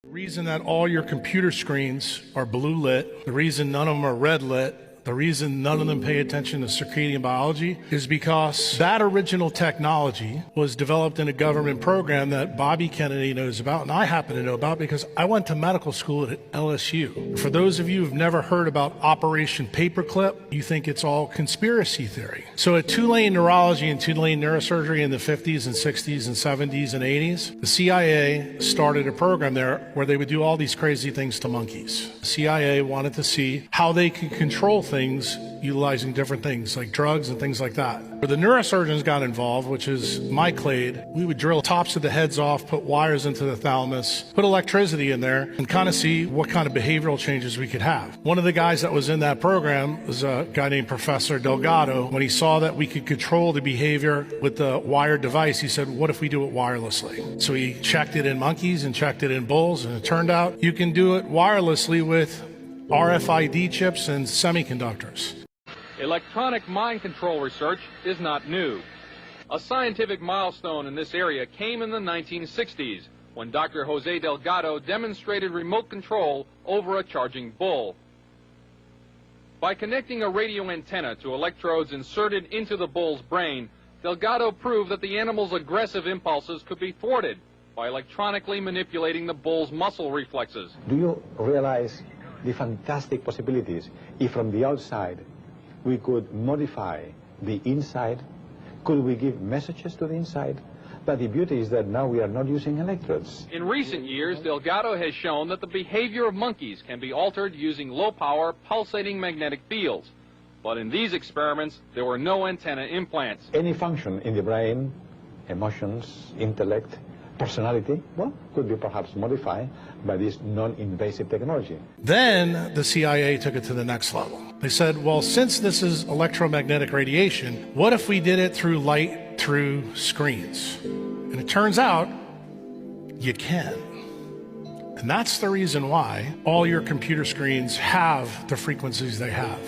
The reason that all your computer screens are blue lit, the reason none of them are red lit, the reason none of them pay attention to circadian biology is because that original technology was developed in a government program that Bobby Kennedy knows about, and I happen to know about because I went to medical school at LSU. For those of you who've never heard about Operation Paperclip, you think it's all conspiracy theory. So at Tulane Neurology and Tulane Neurosurgery in the 50s and 60s and 70s and 80s, the CIA started a program there where they would do all these crazy things to monkeys. The CIA wanted to see how they could control things utilizing different things like drugs and things like that. Where the neurosurgeons got involved, which is my clade, we would drill tops of the heads off, put wires into the thalamus, put electricity in there, and kind of see what kind of behavioral changes we could have. One of the guys that was in that program was a guy named Professor Delgado. When he saw that we could control the behavior with the wired device, he said, what if we do it wirelessly? So he checked it in monkeys and checked it in bulls, and it turned out you can do it wirelessly with RFID chips and semiconductors. Electronic mind control research is not new. A scientific milestone in this area came in the 1960s when Dr. Jose Delgado demonstrated remote control over a charging bull. By connecting a radio antenna to electrodes inserted into the bull's brain, Delgado proved that the animal's aggressive impulses could be thwarted by electronically manipulating the bull's muscle reflexes. Do you realize the fantastic possibilities if from the outside we could modify the inside? Could we give messages to the inside? But the beauty is that now we are not using electrodes. In recent years, Delgado has shown that the behavior of monkeys can be altered using low-power, pulsating magnetic fields. But in these experiments, there were no antenna implants. Any function in the brain, emotions, intellect, personality, well, could be perhaps modified by this non-invasive technology. Then the CIA took it to the next level. They said, well, since this is electromagnetic radiation, what if we did it through light through screens? And it turns out you can. And that's the reason why all your computer screens have the frequencies they have.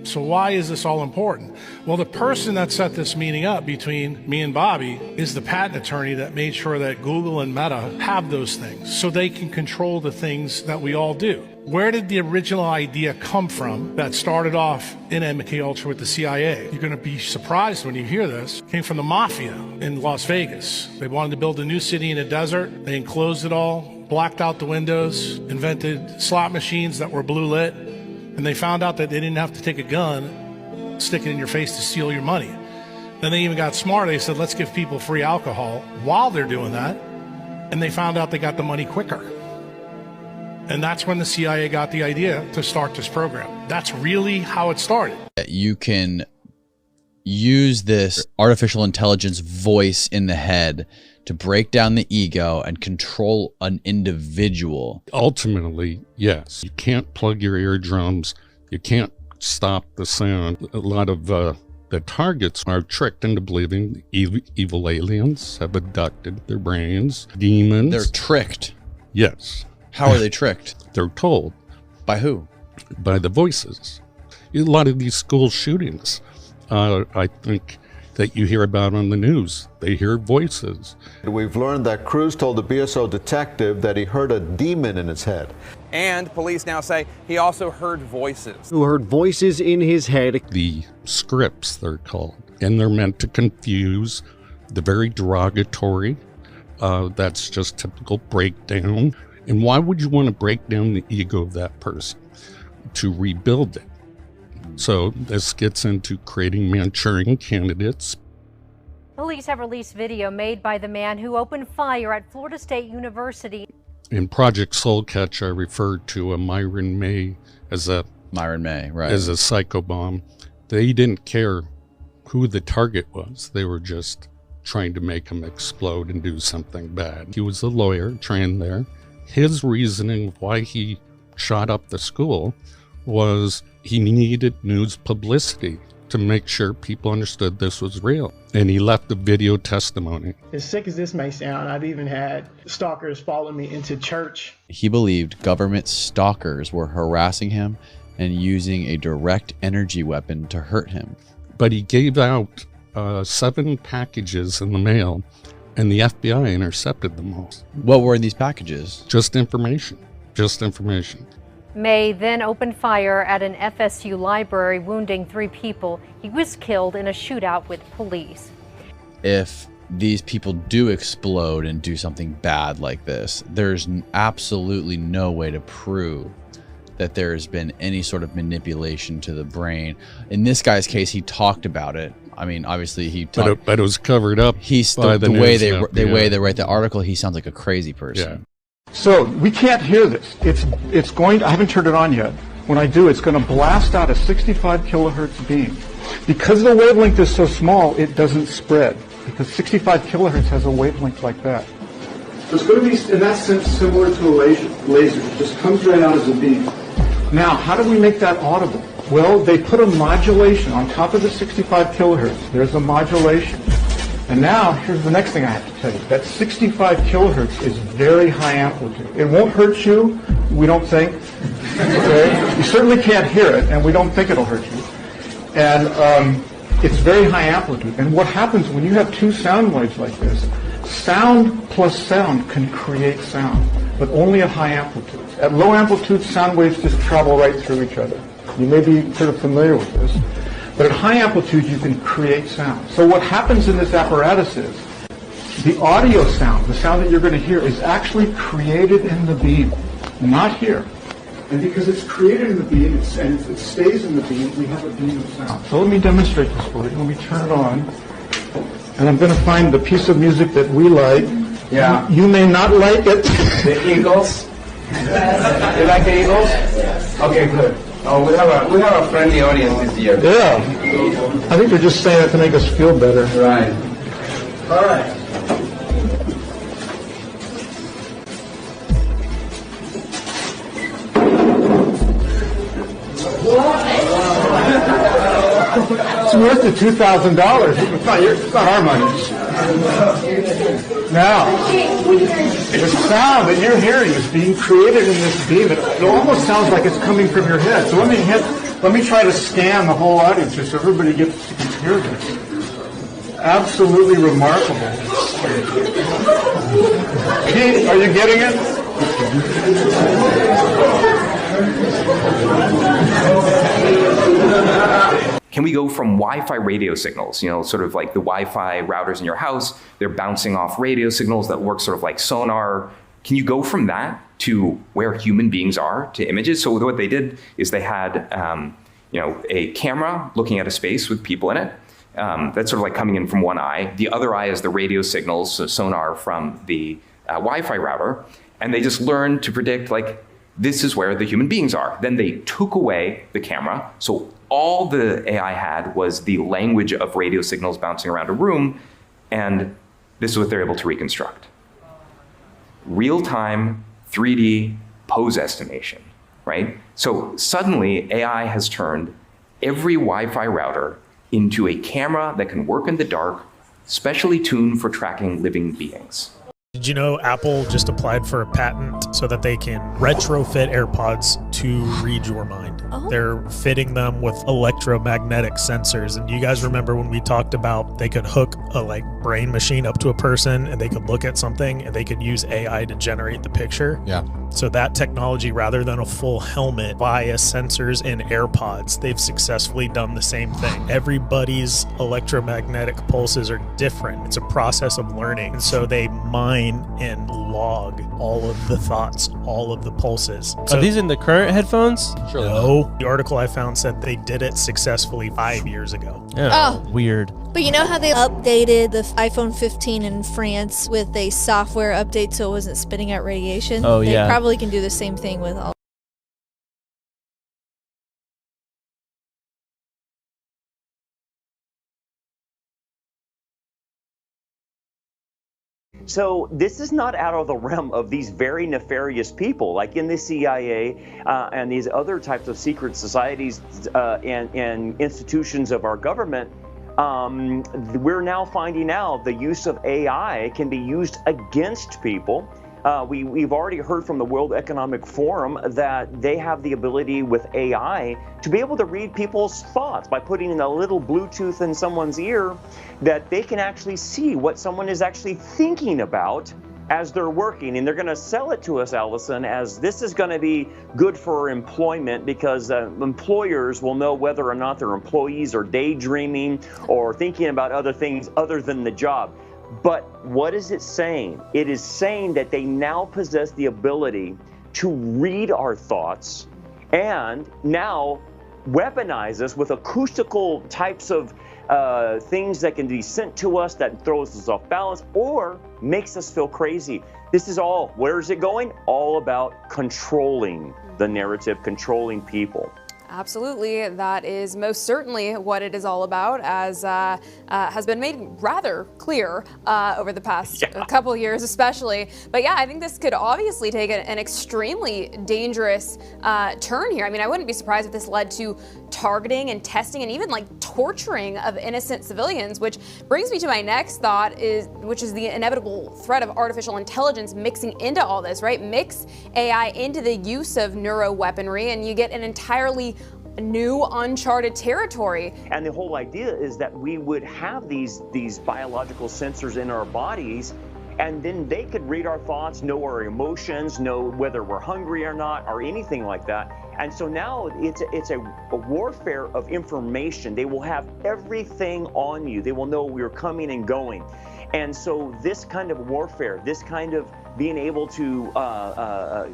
So why is this all important? Well, the person that set this meeting up between me and Bobby is the patent attorney that made sure that Google and Meta have those things so they can control the things that we all do. Where did the original idea come from that started off in MKULTRA with the CIA? You're going to be surprised when you hear this. It came from the mafia in Las Vegas. They wanted to build a new city in a desert. They enclosed it all, blacked out the windows, invented slot machines that were blue lit. And they found out that they didn't have to take a gun, stick it in your face to steal your money. Then they even got smart. They said, let's give people free alcohol while they're doing that. And they found out they got the money quicker. And that's when the CIA got the idea to start this program. That's really how it started. You can use this artificial intelligence voice in the head to break down the ego and control an individual. Ultimately, yes. You can't plug your eardrums. You can't stop the sound. A lot of the targets are tricked into believing evil aliens have abducted their brains. Demons. They're tricked. Yes. How are they tricked? They're told. By who? By the voices. A lot of these school shootings, I think, that you hear about on the news. They hear voices. We've learned that Cruz told the BSO detective that he heard a demon in his head. And police now say he also heard voices. Who heard voices in his head. The scripts, they're called. And they're meant to confuse, the very derogatory. That's just typical breakdown. And why would you want to break down the ego of that person? To rebuild it. So this gets into creating Manchurian candidates. Police have released video made by the man who opened fire at Florida State University. In Project Soulcatch, I referred to a Myron May as a psycho bomb. They didn't care who the target was. They were just trying to make him explode and do something bad. He was a lawyer trained there. His reasoning why he shot up the school was he needed news publicity to make sure people understood this was real. And he left a video testimony. As sick as this may sound, I've even had stalkers follow me into church. He believed government stalkers were harassing him and using a direct energy weapon to hurt him. But he gave out 7 packages in the mail And the FBI intercepted them all. What were in these packages? Just information. Just information. May then opened fire at an FSU library, wounding 3 people. He was killed in a shootout with police. If these people do explode and do something bad like this, there's absolutely no way to prove that there has been any sort of manipulation to the brain. In this guy's case, he talked about it. I mean, obviously he talked, but it was covered up. The way they write the article, he sounds like a crazy person. Yeah. So we can't hear this. It's going to, I haven't turned it on yet. When I do, it's going to blast out a 65 kilohertz beam. Because the wavelength is so small, it doesn't spread. Because 65 kilohertz has a wavelength like that. So it's going to be, in that sense, similar to a laser. It just comes right out as a beam. Now, how do we make that audible? Well, they put a modulation on top of the 65 kilohertz. There's a modulation. And now, here's the next thing I have to tell you. That 65 kilohertz is very high amplitude. It won't hurt you, we don't think. Okay? You certainly can't hear it, and we don't think it'll hurt you. And it's very high amplitude. And what happens when you have 2 sound waves like this, sound plus sound can create sound, but only at high amplitudes. At low amplitudes, sound waves just travel right through each other. You may be sort of familiar with this. But at high amplitude, you can create sound. So what happens in this apparatus is the audio sound, the sound that you're going to hear, is actually created in the beam, not here. And because it's created in the beam and it stays in the beam, we have a beam of sound. So let me demonstrate this for you. Let me turn it on. And I'm going to find the piece of music that we like. Yeah. You may not like it. The Eagles? You like the Eagles? Okay, good. Oh, we have a friendly audience this year. Yeah. I think they're just saying it to make us feel better. Right. All right. It's worth the $2,000. It's not our money. Now, the sound that you're hearing is being created in this beam. It almost sounds like it's coming from your head. So let me try to scan the whole audience just so everybody gets to hear this. Absolutely remarkable. Pete, are you getting it? Can we go from Wi-Fi radio signals, sort of like the Wi-Fi routers in your house, they're bouncing off radio signals that work sort of like sonar. Can you go from that to where human beings are, to images? So what they did is they had, a camera looking at a space with people in it. That's sort of like coming in from one eye. The other eye is the radio signals, so sonar from the Wi-Fi router. And they just learned to predict, like, this is where the human beings are. Then they took away the camera. So all the AI had was the language of radio signals bouncing around a room, and this is what they're able to reconstruct. Real-time 3D pose estimation, right? So suddenly AI has turned every Wi-Fi router into a camera that can work in the dark, specially tuned for tracking living beings. Did you know Apple just applied for a patent so that they can retrofit AirPods to read your mind? Oh. They're fitting them with electromagnetic sensors. And you guys remember when we talked about they could hook a brain machine up to a person and they could look at something and they could use AI to generate the picture? Yeah. So that technology, rather than a full helmet via sensors in AirPods, they've successfully done the same thing. Everybody's electromagnetic pulses are different. It's a process of learning. And so they mine and log all of the thoughts, all of the pulses. Are these in the current headphones? Sure. No. The article I found said they did it successfully 5 years ago. Oh. Weird. But you know how they updated the iPhone 15 in France with a software update so it wasn't spitting out radiation? Oh, yeah. They probably can do the same thing with all. So this is not out of the realm of these very nefarious people, like in the CIA and these other types of secret societies and institutions of our government. We're now finding out the use of AI can be used against people We've already heard from the World Economic Forum that they have the ability with AI to be able to read people's thoughts by putting in a little Bluetooth in someone's ear, that they can actually see what someone is actually thinking about as they're working. And they're going to sell it to us, Allison, as this is going to be good for employment, because employers will know whether or not their employees are daydreaming or thinking about other things other than the job. But what is it saying? It is saying that they now possess the ability to read our thoughts and now weaponize us with acoustical types of things that can be sent to us that throws us off balance or makes us feel crazy. This is all, where is it going? All about controlling the narrative, controlling people. Absolutely. That is most certainly what it is all about, as has been made rather clear over the past couple of years especially. But yeah, I think this could obviously take an extremely dangerous turn here. I mean, I wouldn't be surprised if this led to targeting and testing and even like torturing of innocent civilians, which brings me to my next thought, which is the inevitable threat of artificial intelligence mixing into all this, right? Mix AI into the use of neuroweaponry and you get an entirely new uncharted territory. And the whole idea is that we would have these biological sensors in our bodies, and then they could read our thoughts, know our emotions, know whether we're hungry or not, or anything like that. And so now it's a warfare of information. They will have everything on you. They will know we're coming and going. And so this kind of warfare, this kind of being able to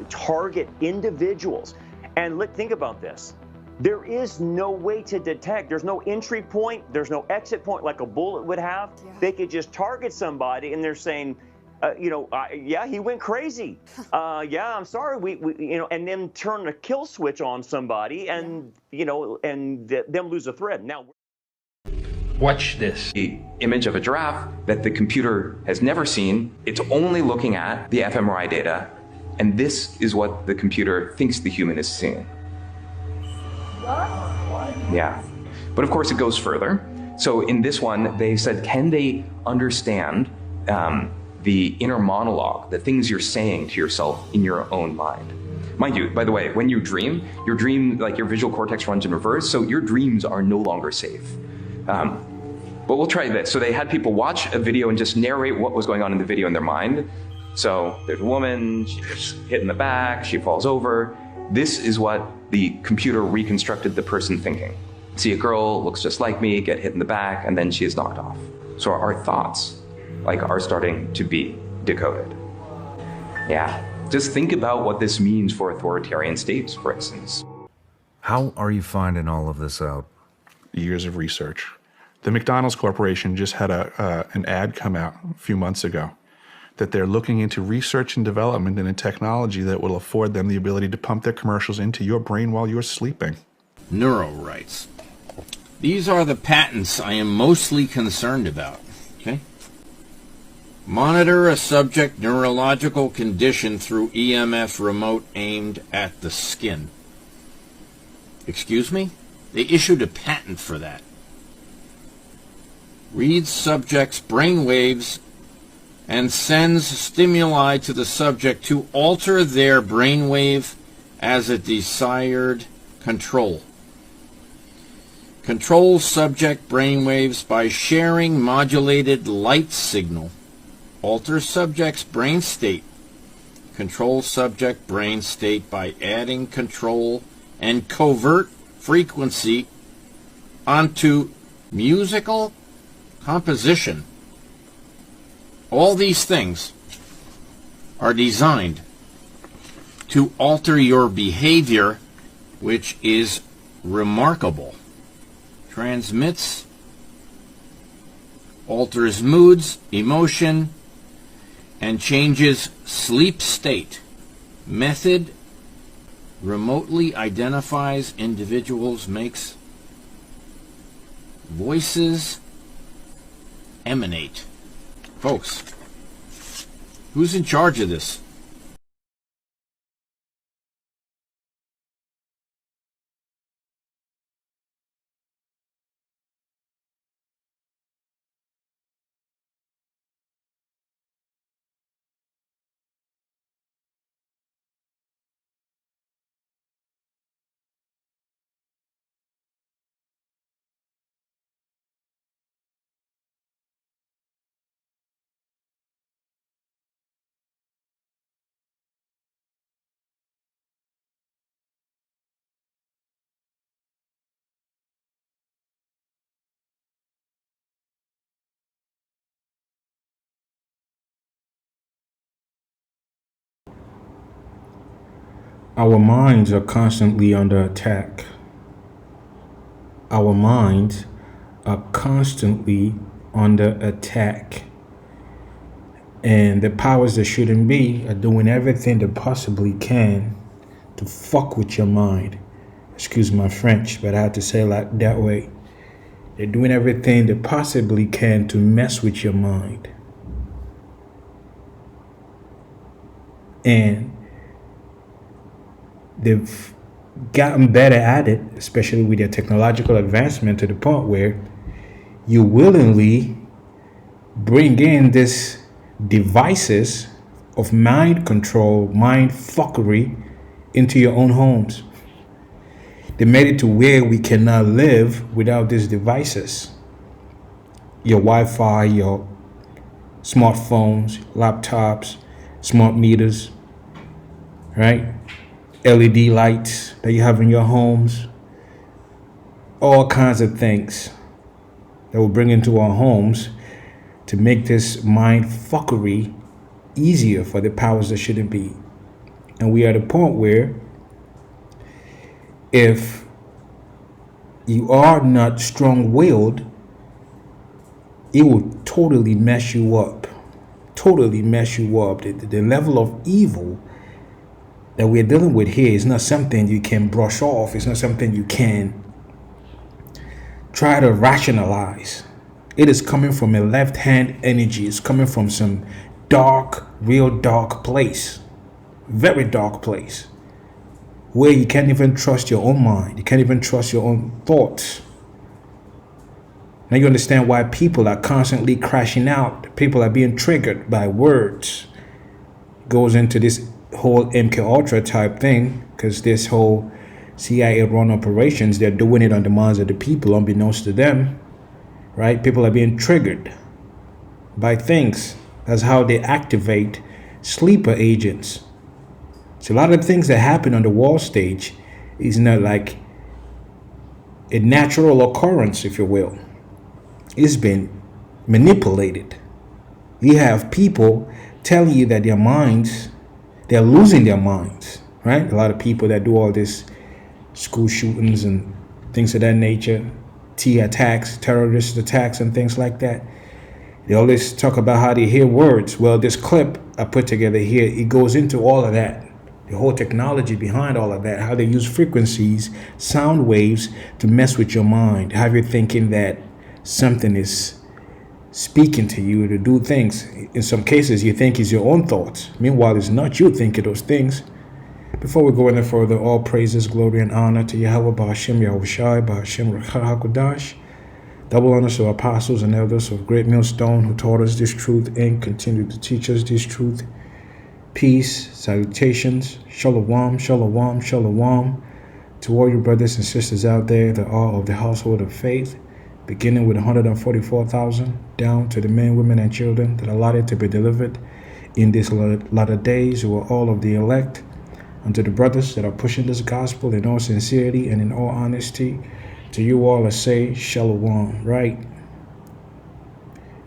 target individuals, and think about this. There is no way to detect. There's no entry point. There's no exit point like a bullet would have. Yeah. They could just target somebody and they're saying, yeah, he went crazy. Yeah, I'm sorry. We and then turn a kill switch on somebody and, them lose a thread. Now, watch this. The image of a giraffe that the computer has never seen. It's only looking at the fMRI data. And this is what the computer thinks the human is seeing. Yeah, but of course it goes further. So in this one, they said, can they understand the inner monologue, the things you're saying to yourself in your own mind? Mind you, by the way, when you dream, like your visual cortex runs in reverse, so your dreams are no longer safe. But we'll try this. So they had people watch a video and just narrate what was going on in the video in their mind. So there's a woman, she's hit in the back, she falls over. This is what the computer reconstructed the person thinking. See a girl, looks just like me, get hit in the back, and then she is knocked off. So our thoughts, are starting to be decoded. Yeah, just think about what this means for authoritarian states, for instance. How are you finding all of this out? Years of research. The McDonald's Corporation just had an ad come out a few months ago that they're looking into research and development in a technology that will afford them the ability to pump their commercials into your brain while you're sleeping. Neuro rights. These are the patents I am mostly concerned about. Okay? Monitor a subject neurological condition through EMF remote aimed at the skin. Excuse me? They issued a patent for that. Reads subject's brain waves and sends stimuli to the subject to alter their brainwave as a desired control. Control subject brainwaves by sharing modulated light signal. Alter subject's brain state. Control subject brain state by adding control and covert frequency onto musical composition. All these things are designed to alter your behavior, which is remarkable. Transmits, alters moods, emotion, and changes sleep state. Method remotely identifies individuals, makes voices emanate. Folks, who's in charge of this? Our minds are constantly under attack. Our minds are constantly under attack. And the powers that shouldn't be are doing everything they possibly can to fuck with your mind. Excuse my French, but I had to say it like that way. They're doing everything they possibly can to mess with your mind. And they've gotten better at it, especially with their technological advancement, to the point where you willingly bring in these devices of mind control, mind fuckery into your own homes. They made it to where we cannot live without these devices. Your Wi-Fi, your smartphones, laptops, smart meters, right? LED lights that you have in your homes, all kinds of things that will bring into our homes to make this mind fuckery easier for the powers that shouldn't be. And we are at a point where if you are not strong-willed, it will totally mess you up. Totally mess you up. The level of evil that we're dealing with here is not something you can brush off. It's not something you can try to rationalize. It is coming from a left-hand energy. It's coming from some dark, real dark place. Very dark place. Where you can't even trust your own mind. You can't even trust your own thoughts. Now you understand why people are constantly crashing out. People are being triggered by words. Goes into this whole MKULTRA type thing, because this whole CIA run operations, they're doing it on the minds of the people unbeknownst to them, right? People are being triggered by things. That's how they activate sleeper agents. So a lot of things that happen on the world stage is not like a natural occurrence, if you will. It's been manipulated. You have people telling you that their minds, they're losing their minds, right? A lot of people that do all this school shootings and things of that nature, attacks, terrorist attacks and things like that. They always talk about how they hear words. Well, this clip I put together here, it goes into all of that. The whole technology behind all of that, how they use frequencies, sound waves to mess with your mind, have you thinking that something is speaking to you to do things. In some cases, you think it's your own thoughts. Meanwhile, it's not you thinking those things. Before we go any further, all praises, glory, and honor to Yahweh, Ba'ashem, Yahushai, Ba'ashem, Rechah HaKodash. Double honors to apostles and elders of Great Millstone who taught us this truth and continue to teach us this truth. Peace, salutations, shalom, shalom, shalom to all you brothers and sisters out there that are of the household of faith, beginning with 144,000 down to the men, women, and children that are allotted to be delivered in these latter days, who are all of the elect, unto the brothers that are pushing this gospel in all sincerity and in all honesty. To you all I say shalom, right?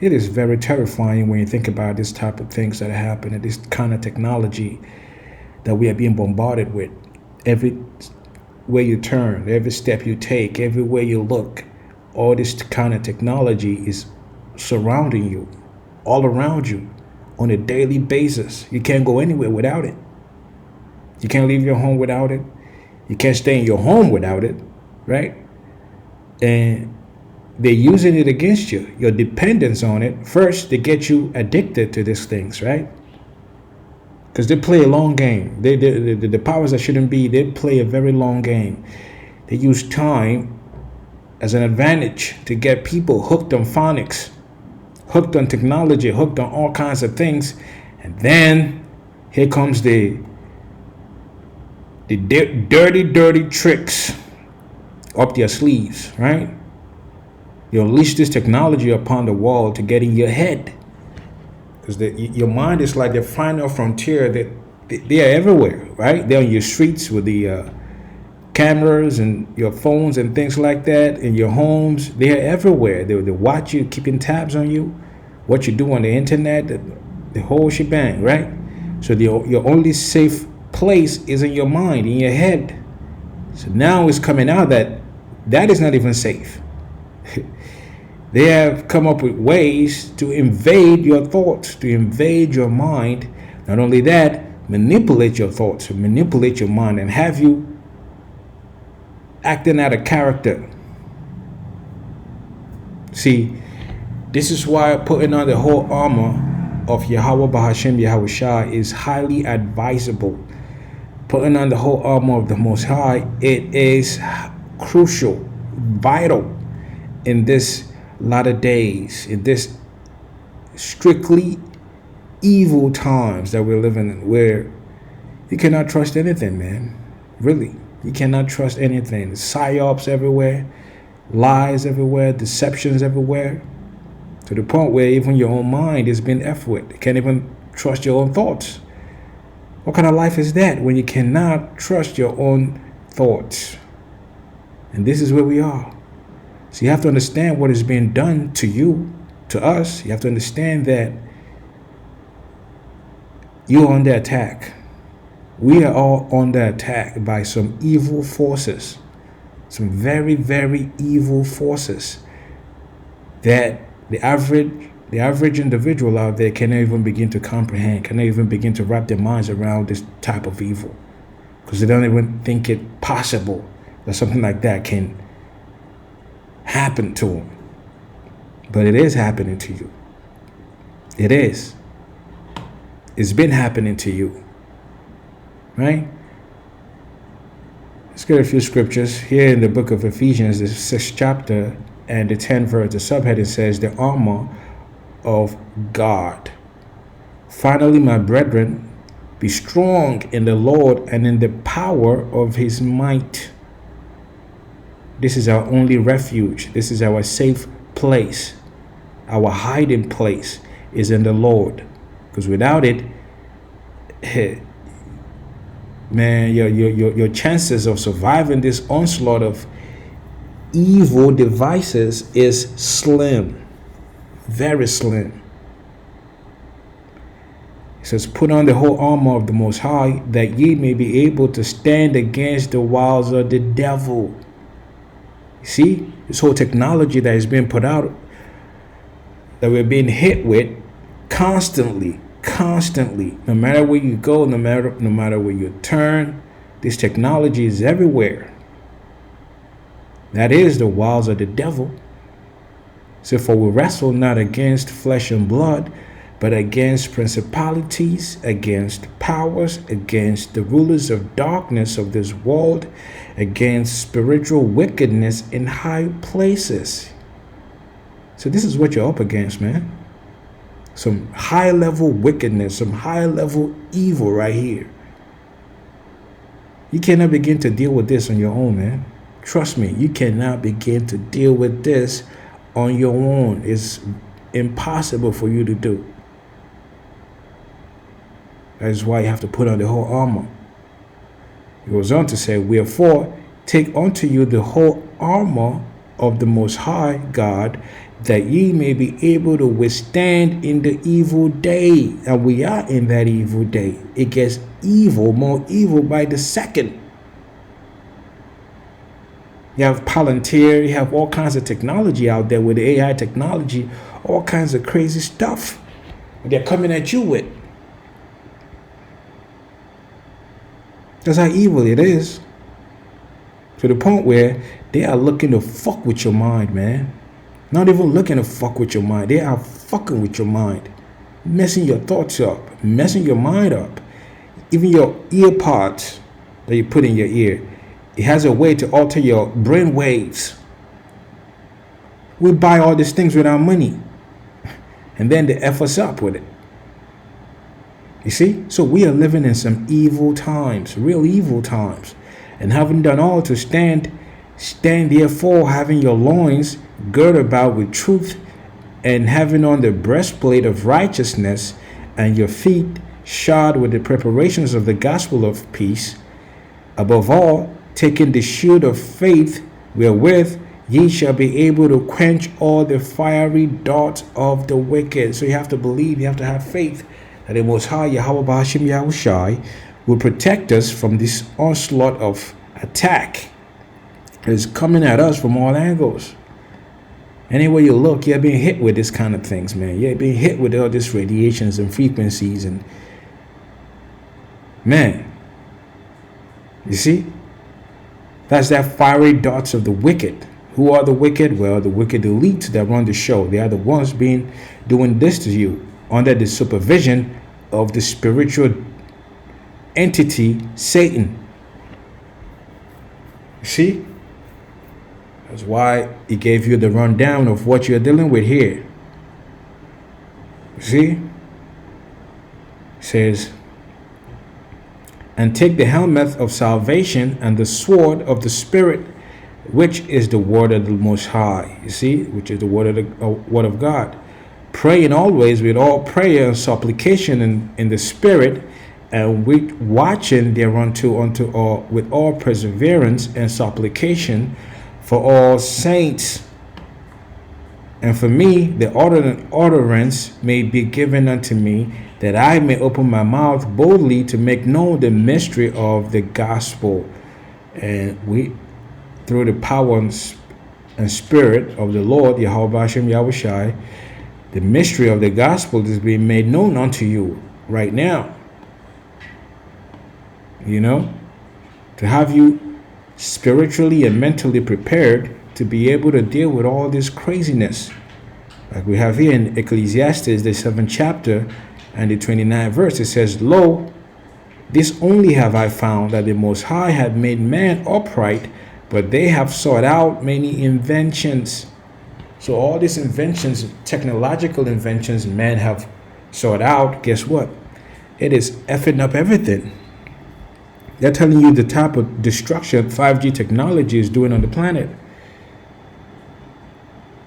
It is very terrifying when you think about this type of things that happen and this kind of technology that we are being bombarded with. Every way you turn, every step you take, everywhere you look, all this kind of technology is surrounding you, all around you on a daily basis. You can't go anywhere without it. You can't leave your home without it. You can't stay in your home without it, right? And they're using it against you, your dependence on it. First, they get you addicted to these things, right? Because they play a long game. The powers that shouldn't be, they play a very long game. They use time as an advantage to get people hooked on phonics, hooked on technology, hooked on all kinds of things. And then here comes the dirty tricks up their sleeves, right? You unleash this technology upon the world to get in your head, because your mind is like the final frontier. That they are everywhere, right? They're on your streets with the cameras and your phones and things like that, in your homes. They are everywhere. They watch you, keeping tabs on you, what you do on the internet, the whole shebang, right? So your only safe place is in your mind, in your head. So now it's coming out that that is not even safe. They have come up with ways to invade your thoughts, to invade your mind. Not only that, manipulate your thoughts, manipulate your mind, and have you acting out of character. See, this is why putting on the whole armor of Yahweh Bahashem Yahweh Shah is highly advisable. Putting on the whole armor of the Most High, it is crucial, vital in this latter days, in this strictly evil times that we're living in, where you cannot trust anything, man. Really, you cannot trust anything. Psyops everywhere, lies everywhere, deceptions everywhere, to the point where even your own mind is being effed with. You can't even trust your own thoughts. What kind of life is that when you cannot trust your own thoughts? And this is where we are. So you have to understand what is being done to you, to us. You have to understand that you're under attack. We are all under attack by some evil forces, some very, very evil forces that the average individual out there cannot even begin to comprehend, cannot even begin to wrap their minds around this type of evil, because they don't even think it possible that something like that can happen to them. But it is happening to you. It is. It's been happening to you. Right? Let's get a few scriptures. Here in the book of Ephesians, the 6th chapter and the 10th verse, the subheading says, the armor of God. Finally, my brethren, be strong in the Lord and in the power of his might. This is our only refuge. This is our safe place. Our hiding place is in the Lord. Because without it, man, your chances of surviving this onslaught of evil devices is slim. Very slim. It says, put on the whole armor of the Most High, that ye may be able to stand against the wiles of the devil. See, this whole technology that is being put out, that we're being hit with constantly, no matter where you go, no matter where you turn, this technology is everywhere. That is the wiles of the devil. So for we wrestle not against flesh and blood, but against principalities, against powers, against the rulers of darkness of this world, against spiritual wickedness in high places. So this is what you're up against, man. Some high level wickedness, some high level evil right here. You cannot begin to deal with this on your own, man. Trust me, you cannot begin to deal with this on your own. It's impossible for you to do. That is why you have to put on the whole armor. It goes on to say, wherefore, take unto you the whole armor of the Most High God, that ye may be able to withstand in the evil day. And we are in that evil day. It gets evil, more evil by the second. You have Palantir, you have all kinds of technology out there with the AI technology, all kinds of crazy stuff they're coming at you with. That's how evil it is. To the point where they are looking to fuck with your mind, man. Not even looking to fuck with your mind. They are fucking with your mind. Messing your thoughts up. Messing your mind up. Even your ear pods that you put in your ear. It has a way to alter your brain waves. We buy all these things with our money. And then they F us up with it. You see? So we are living in some evil times. Real evil times. And having done all to stand therefore, having your loins girt about with truth, and having on the breastplate of righteousness, and your feet shod with the preparations of the gospel of peace. Above all, taking the shield of faith, wherewith ye shall be able to quench all the fiery darts of the wicked. So you have to believe, you have to have faith that the Most High Yahweh Ba'ashim Yahushai will protect us from this onslaught of attack that is coming at us from all angles. Anywhere you look, you're being hit with this kind of things, man. You're being hit with all these radiations and frequencies, and man, you see, that's that fiery darts of the wicked. Who are the wicked? Well, the wicked elites that run the show. They are the ones doing this to you under the supervision of the spiritual entity, Satan. You see? That's why he gave you the rundown of what you're dealing with here. You see? It says, and take the helmet of salvation and the sword of the Spirit, which is the word of the Most High. You see? Which is the word of God. Praying always with all prayer and supplication in the Spirit, and with watching thereunto with all perseverance and supplication for all saints. And for me, the utterance may be given unto me, that I may open my mouth boldly to make known the mystery of the gospel. And we, through the power and spirit of the Lord, Yahweh Hashem Yahushai, the mystery of the gospel is being made known unto you right now. You know, to have you spiritually and mentally prepared to be able to deal with all this craziness. Like we have here in Ecclesiastes, the 7th chapter and the 29th verse, it says, Lo, this only have I found, that the Most High had made man upright, but they have sought out many inventions. So all these inventions, technological inventions men have sought out, guess what? It is effing up everything. They're telling you the type of destruction 5G technology is doing on the planet.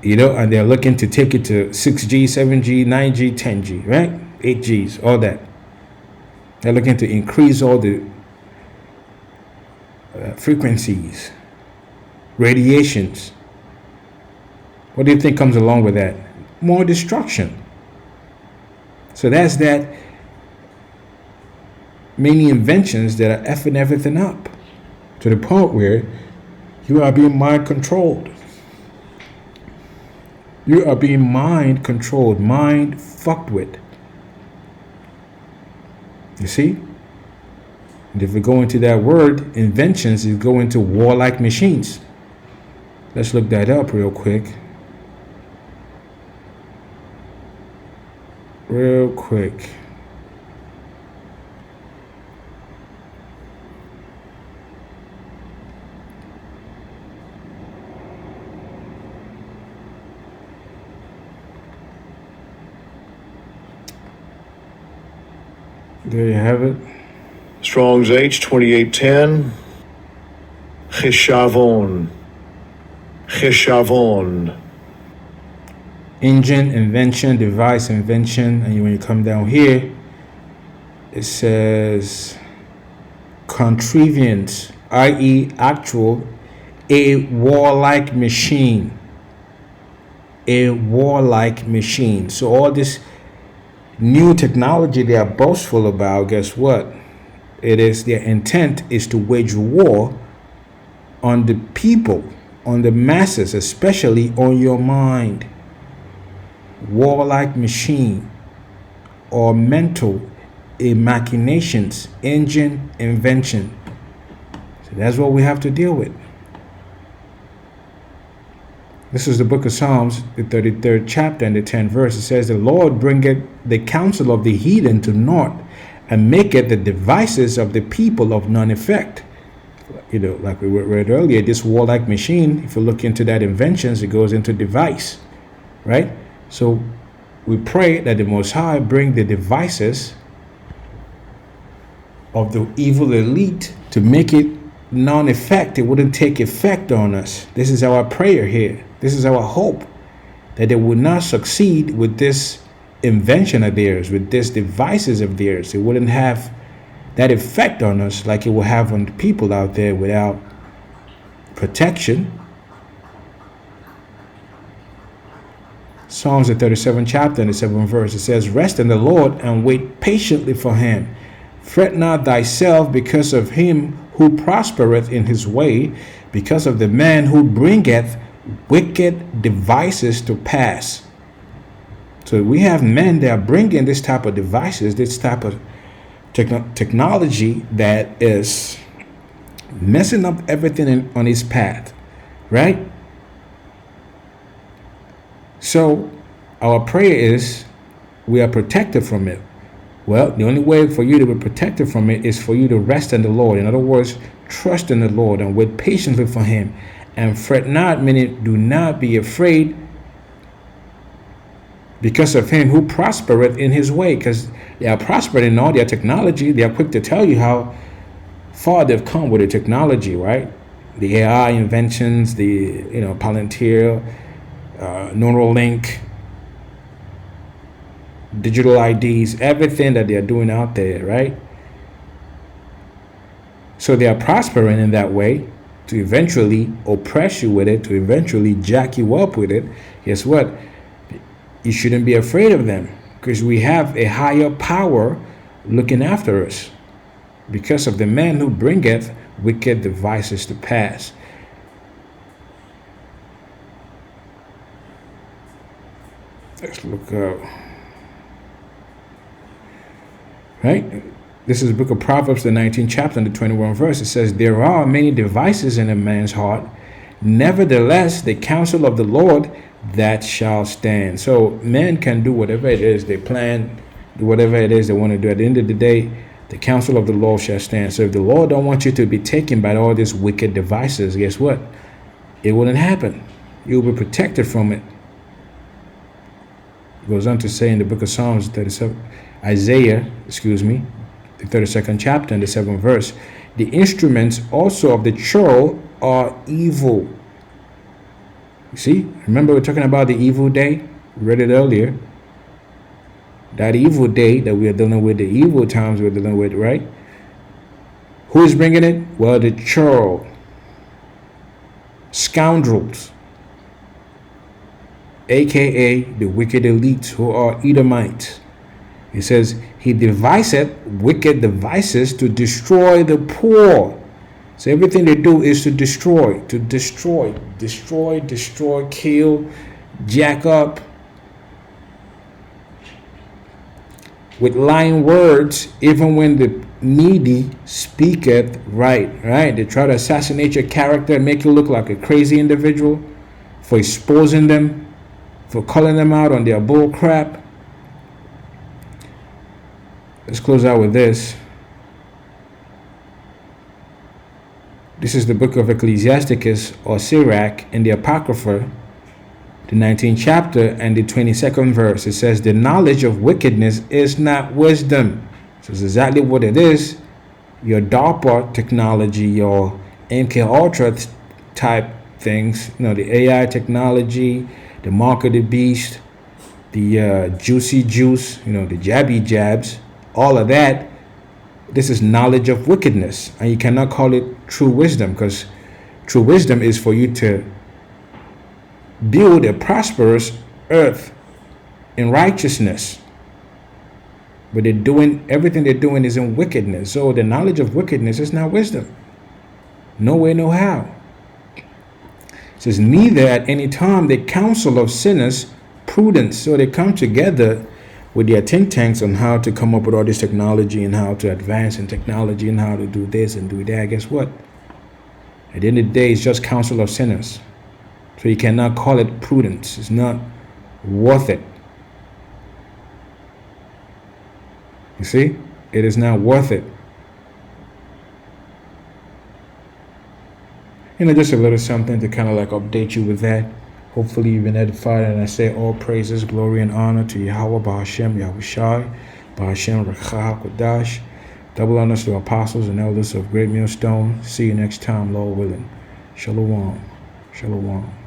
You know, and they're looking to take it to 6G, 7G, 9G, 10G, right? 8Gs, all that. They're looking to increase all the frequencies, radiations. What do you think comes along with that? More destruction. So that's that. Many inventions that are effing everything up to the point where you are being mind controlled. You are being mind controlled, mind fucked with. You see? And if we go into that word, inventions, is go into warlike machines. Let's look that up real quick. Real quick. There you have it. Strong's H2810. Chishavon. Chishavon. Engine, invention, device, invention. And when you come down here, it says contrivance, i.e. actual, a warlike machine. A warlike machine. So all this new technology they are boastful about, guess what? It is their intent is to wage war on the people, on the masses, especially on your mind. Warlike machine or mental machinations, engine, invention. So that's what we have to deal with. This is the book of Psalms, the 33rd chapter and the 10th verse. It says, the Lord bringeth the counsel of the heathen to naught, and maketh the devices of the people of none effect. You know, like we read earlier, this warlike machine, if you look into that inventions, it goes into device, right? So we pray that the Most High bring the devices of the evil elite to make it non-effect. It wouldn't take effect on us. This is our prayer here. This is our hope, that they would not succeed with this invention of theirs, with these devices of theirs. It wouldn't have that effect on us like it will have on the people out there without protection. Psalms the 37th chapter and the 7th verse, it says, rest in the Lord and wait patiently for him. Fret not thyself because of him who prospereth in his way, because of the man who bringeth wicked devices to pass. So we have men that are bringing this type of devices, this type of technology that is messing up everything on his path, right? So our prayer is we are protected from it. Well, the only way for you to be protected from it is for you to rest in the Lord. In other words, trust in the Lord and wait patiently for him. And fret not, meaning do not be afraid because of him who prospereth in his way. Because they are prospering in all their technology. They are quick to tell you how far they've come with the technology, right? The AI inventions, the Palantir, Neuralink, digital IDs, everything that they are doing out there, right? So they are prospering in that way to eventually oppress you with it, to eventually jack you up with it. Guess what? You shouldn't be afraid of them because we have a higher power looking after us because of the man who bringeth wicked devices to pass. Let's look up. Right? This is the book of Proverbs, the 19th chapter, and the 21st verse. It says, there are many devices in a man's heart. Nevertheless, the counsel of the Lord, that shall stand. So men can do whatever it is they plan, do whatever it is they want to do. At the end of the day, the counsel of the Lord shall stand. So if the Lord don't want you to be taken by all these wicked devices, guess what? It wouldn't happen. You'll be protected from it. It goes on to say in the book of Psalms, the 32nd chapter and the 7th verse, the instruments also of the churl are evil. You see, remember we're talking about the evil day? We read it earlier. That evil day that we are dealing with, the evil times we're dealing with, right? Who is bringing it? Well, the churl. Scoundrels. AKA the wicked elites who are Edomites. It says, he deviseth wicked devices to destroy the poor. So everything they do is to destroy, kill, jack up. With lying words, even when the needy speaketh right? They try to assassinate your character and make you look like a crazy individual for exposing them, for calling them out on their bull crap. Let's close out with this. This is the book of Ecclesiasticus or Sirach in the Apocrypha, the 19th chapter and the 22nd verse. It says, the knowledge of wickedness is not wisdom. So it's exactly what it is. Your DARPA technology, your MKULTRA type things, the AI technology, the mark of the beast, the juicy juice, the jabby jabs, all of that. This is knowledge of wickedness, and you cannot call it true wisdom, because true wisdom is for you to build a prosperous earth in righteousness. But everything they're doing is in wickedness. So the knowledge of wickedness is not wisdom. No way, no how. It says, neither at any time the counsel of sinners prudence. So they come together with their think tanks on how to come up with all this technology and how to advance in technology and how to do this and do that. Guess what? At the end of the day, it's just counsel of sinners. So you cannot call it prudence. It's not worth it. You see? It is not worth it. Just a little something to kind of like update you with that. Hopefully you've been edified, and I say all praises, glory, and honor to Yahweh, Ba'ashem, Yahushai, Ba'ashem, Rekha, Kodash. Double honors to apostles and elders of Great Millstone. See you next time, Lord willing. Shalom. Shalom.